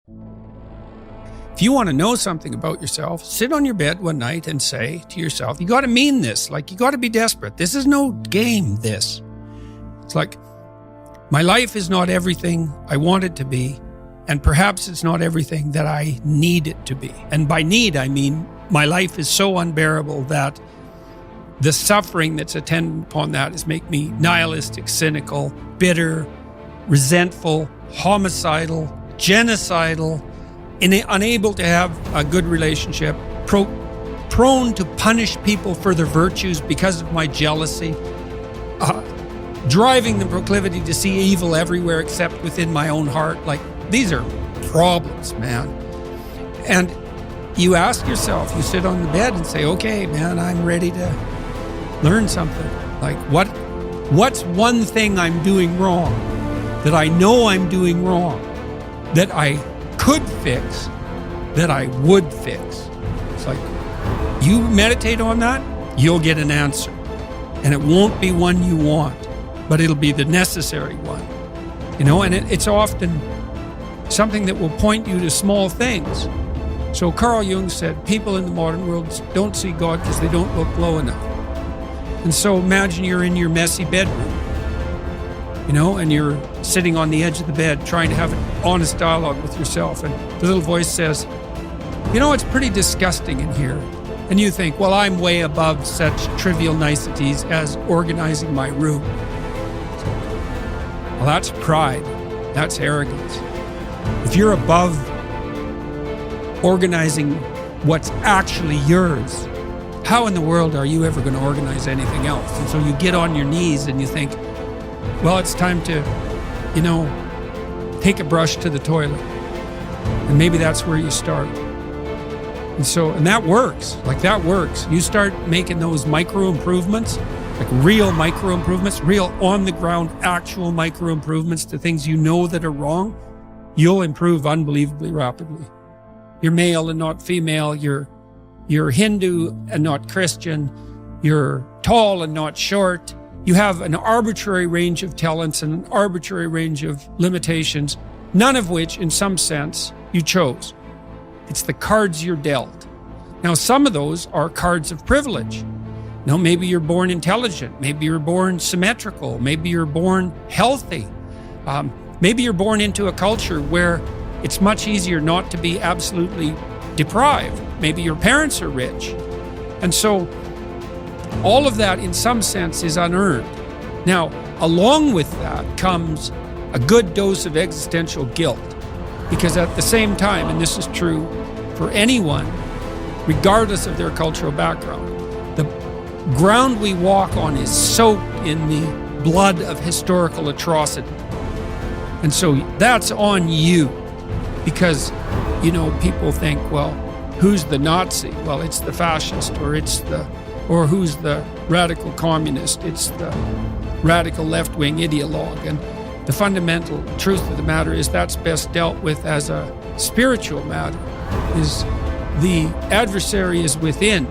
If you want to know something about yourself, sit on your bed one night and say to yourself, you got to mean this. Like, you got to be desperate. This is no game, this. It's like, my life is not everything I want it to be, and perhaps it's not everything that I need it to be. And by need, I mean my life is so unbearable that the suffering that's attendant upon that is make me nihilistic, cynical, bitter, resentful, homicidal, genocidal, unable to have a good relationship, prone to punish people for their virtues because of my jealousy, driving the proclivity to see evil everywhere except within my own heart. Like, these are problems, man. And you ask yourself, you sit on the bed and say, okay, man, I'm ready to learn something. Like, what's one thing I'm doing wrong that I know I'm doing wrong that I could fix, that I would fix? It's like, you meditate on that, you'll get an answer. And it won't be one you want, but it'll be the necessary one. And it's often something that will point you to small things. So Carl Jung said, people in the modern world don't see God because they don't look low enough. And so imagine you're in your messy bedroom, and you're sitting on the edge of the bed trying to have an honest dialogue with yourself. And the little voice says, it's pretty disgusting in here. And you think, well, I'm way above such trivial niceties as organizing my room. Well, that's pride. That's arrogance. If you're above organizing what's actually yours, how in the world are you ever going to organize anything else? And so you get on your knees and you think, well, it's time to, take a brush to the toilet. And maybe that's where you start. And that works. Like, that works. You start making those micro improvements, like real micro improvements, real on the ground, actual micro improvements to things that are wrong. You'll improve unbelievably rapidly. You're male and not female. You're Hindu and not Christian. You're tall and not short. You have an arbitrary range of talents and an arbitrary range of limitations, none of which, in some sense, you chose. It's the cards you're dealt. Now, some of those are cards of privilege. Maybe you're born intelligent. Maybe you're born symmetrical. Maybe you're born healthy. Maybe you're born into a culture where it's much easier not to be absolutely deprived. Maybe your parents are rich. And so all of that, in some sense, is unearned. Now, along with that comes a good dose of existential guilt. Because at the same time, and this is true for anyone, regardless of their cultural background, the ground we walk on is soaked in the blood of historical atrocity. And so that's on you. Because, people think, well, who's the Nazi? Well, it's the fascist, or who's the radical communist? It's the radical left-wing ideologue. And the fundamental truth of the matter is that's best dealt with as a spiritual matter. Is the adversary is within,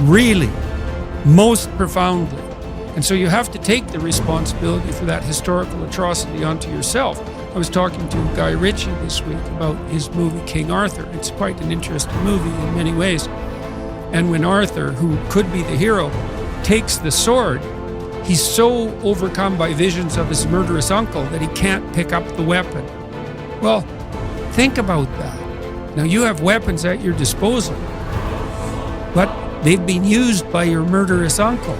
really, most profoundly. And so you have to take the responsibility for that historical atrocity onto yourself. I was talking to Guy Ritchie this week about his movie King Arthur. It's quite an interesting movie in many ways. And when Arthur, who could be the hero, takes the sword, he's so overcome by visions of his murderous uncle that he can't pick up the weapon. Well, think about that. Now, you have weapons at your disposal, but they've been used by your murderous uncle.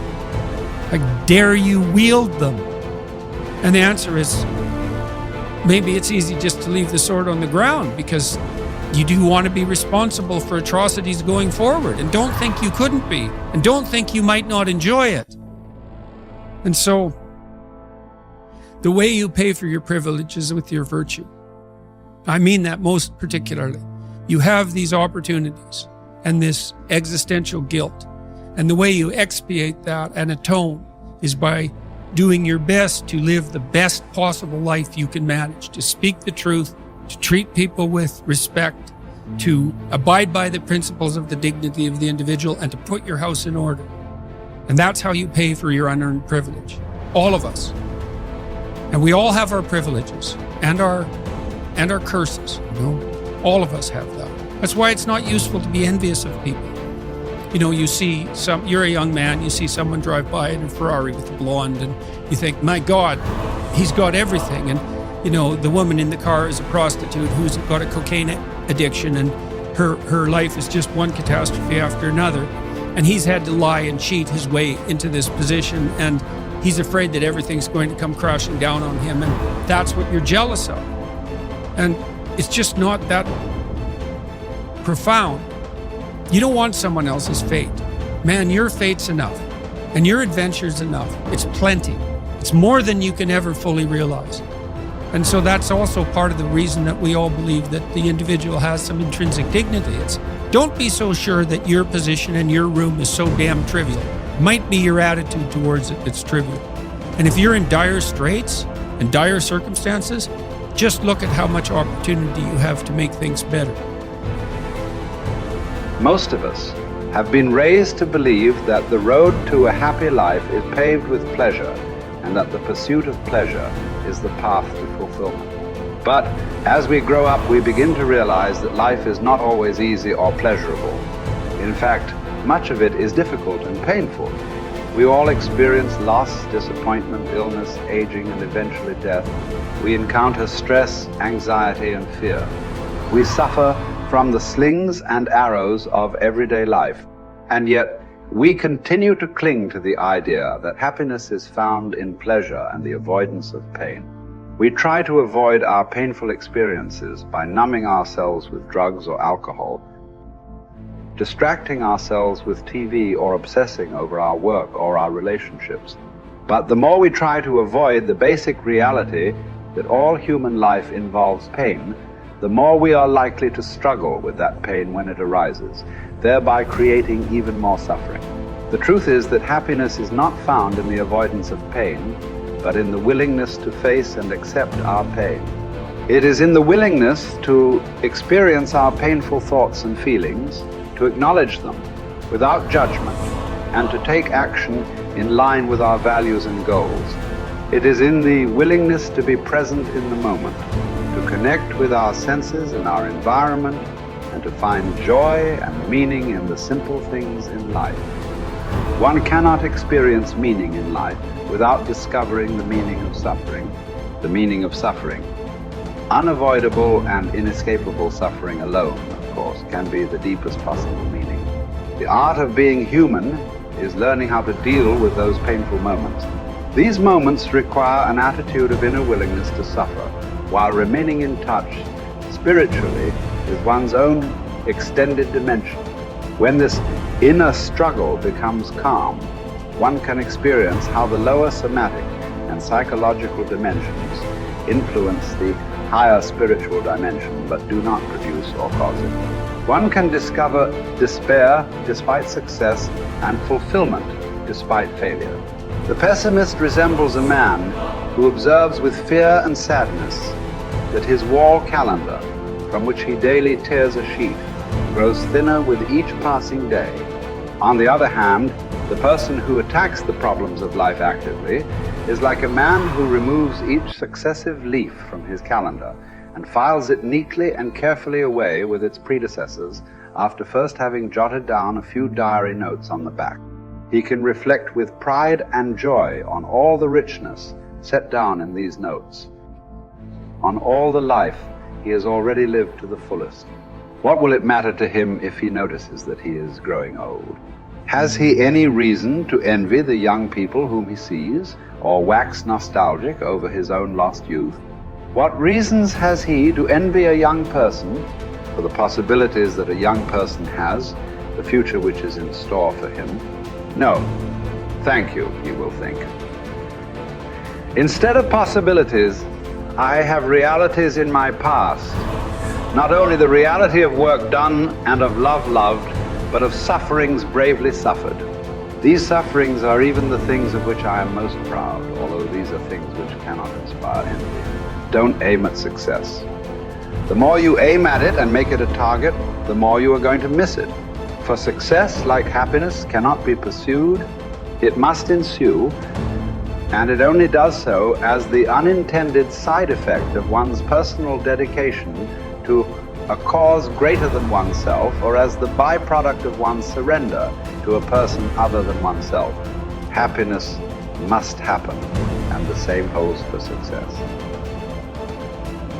Like, dare you wield them? And the answer is, maybe it's easy just to leave the sword on the ground because you do want to be responsible for atrocities going forward, and don't think you couldn't be, and don't think you might not enjoy it. And so, the way you pay for your privilege is with your virtue. I mean that most particularly. You have these opportunities and this existential guilt. And the way you expiate that and atone is by doing your best to live the best possible life you can manage, to speak the truth, to treat people with respect, to abide by the principles of the dignity of the individual, and to put your house in order. And that's how you pay for your unearned privilege. All of us. And we all have our privileges and our and our curses. All of us have that. That's why it's not useful to be envious of people. You're a young man, you see someone drive by in a Ferrari with a blonde, and you think, my God, he's got everything. And, the woman in the car is a prostitute who's got a cocaine addiction, and her life is just one catastrophe after another. And he's had to lie and cheat his way into this position, and he's afraid that everything's going to come crashing down on him, and that's what you're jealous of. And it's just not that profound. You don't want someone else's fate. Man, your fate's enough, and your adventure's enough. It's plenty. It's more than you can ever fully realize. And so that's also part of the reason that we all believe that the individual has some intrinsic dignity. It's don't be so sure that your position in your room is so damn trivial. It might be your attitude towards it that's trivial. And if you're in dire straits and dire circumstances, just look at how much opportunity you have to make things better. Most of us have been raised to believe that the road to a happy life is paved with pleasure, and that the pursuit of pleasure is the path to fulfillment. But as we grow up, we begin to realize that life is not always easy or pleasurable. In fact, much of it is difficult and painful. We all experience loss, disappointment, illness, aging, and eventually death. We encounter stress, anxiety, and fear. We suffer from the slings and arrows of everyday life, and yet we continue to cling to the idea that happiness is found in pleasure and the avoidance of pain. We try to avoid our painful experiences by numbing ourselves with drugs or alcohol, distracting ourselves with TV, or obsessing over our work or our relationships. But the more we try to avoid the basic reality that all human life involves pain, the more we are likely to struggle with that pain when it arises, thereby creating even more suffering. The truth is that happiness is not found in the avoidance of pain, but in the willingness to face and accept our pain. It is in the willingness to experience our painful thoughts and feelings, to acknowledge them without judgment, and to take action in line with our values and goals. It is in the willingness to be present in the moment, to connect with our senses and our environment, and to find joy and meaning in the simple things in life. One cannot experience meaning in life without discovering the meaning of suffering. The meaning of suffering. Unavoidable and inescapable suffering alone, of course, can be the deepest possible meaning. The art of being human is learning how to deal with those painful moments. These moments require an attitude of inner willingness to suffer, while remaining in touch spiritually with one's own extended dimension. When this inner struggle becomes calm, one can experience how the lower somatic and psychological dimensions influence the higher spiritual dimension, but do not produce or cause it. One can discover despair despite success and fulfillment despite failure. The pessimist resembles a man who observes with fear and sadness that his wall calendar, from which he daily tears a sheet, grows thinner with each passing day. On the other hand, the person who attacks the problems of life actively is like a man who removes each successive leaf from his calendar and files it neatly and carefully away with its predecessors after first having jotted down a few diary notes on the back. He can reflect with pride and joy on all the richness set down in these notes, on all the life he has already lived to the fullest. What will it matter to him if he notices that he is growing old? Has he any reason to envy the young people whom he sees, or wax nostalgic over his own lost youth? What reasons has he to envy a young person for the possibilities that a young person has, the future which is in store for him? No, thank you, he will think. Instead of possibilities, I have realities in my past. Not only the reality of work done and of love loved, but of sufferings bravely suffered. These sufferings are even the things of which I am most proud, although these are things which cannot inspire envy. Don't aim at success. The more you aim at it and make it a target, the more you are going to miss it. For success, like happiness, cannot be pursued. It must ensue. And it only does so as the unintended side effect of one's personal dedication to a cause greater than oneself, or as the byproduct of one's surrender to a person other than oneself. Happiness must happen, and the same holds for success.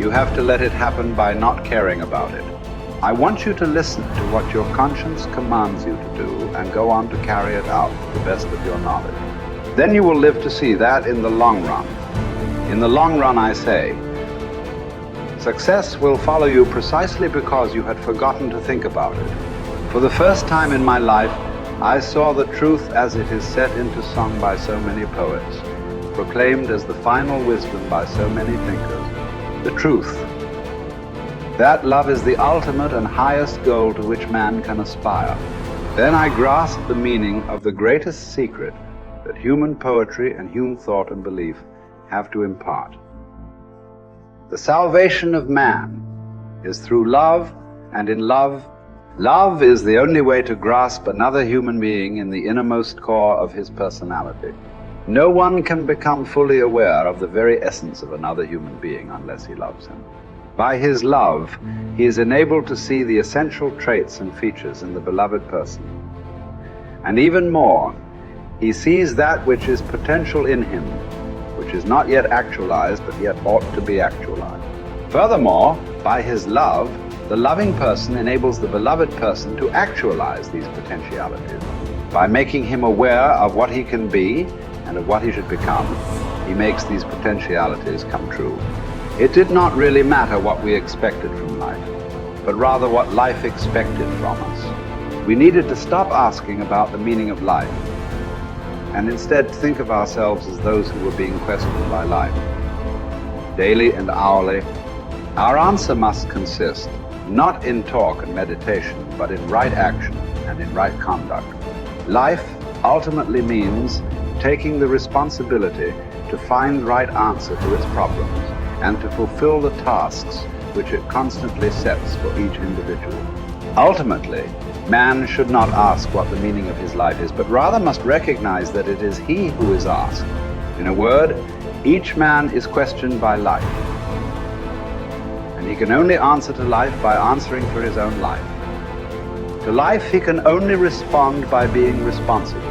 You have to let it happen by not caring about it. I want you to listen to what your conscience commands you to do and go on to carry it out to the best of your knowledge. Then you will live to see that in the long run. In the long run, I say, success will follow you precisely because you had forgotten to think about it. For the first time in my life, I saw the truth as it is set into song by so many poets, proclaimed as the final wisdom by so many thinkers. The truth, that love is the ultimate and highest goal to which man can aspire. Then I grasped the meaning of the greatest secret that human poetry and human thought and belief have to impart. The salvation of man is through love, and in love, love is the only way to grasp another human being in the innermost core of his personality. No one can become fully aware of the very essence of another human being unless he loves him. By his love, he is enabled to see the essential traits and features in the beloved person. And even more, he sees that which is potential in him, which is not yet actualized, but yet ought to be actualized. Furthermore, by his love, the loving person enables the beloved person to actualize these potentialities. By making him aware of what he can be and of what he should become, he makes these potentialities come true. It did not really matter what we expected from life, but rather what life expected from us. We needed to stop asking about the meaning of life and instead think of ourselves as those who were being questioned by life. Daily and hourly, our answer must consist not in talk and meditation, but in right action and in right conduct. Life ultimately means taking the responsibility to find the right answer to its problems and to fulfill the tasks which it constantly sets for each individual. Ultimately, man should not ask what the meaning of his life is, but rather must recognize that it is he who is asked. In a word, each man is questioned by life, and he can only answer to life by answering for his own life. To life he can only respond by being responsible.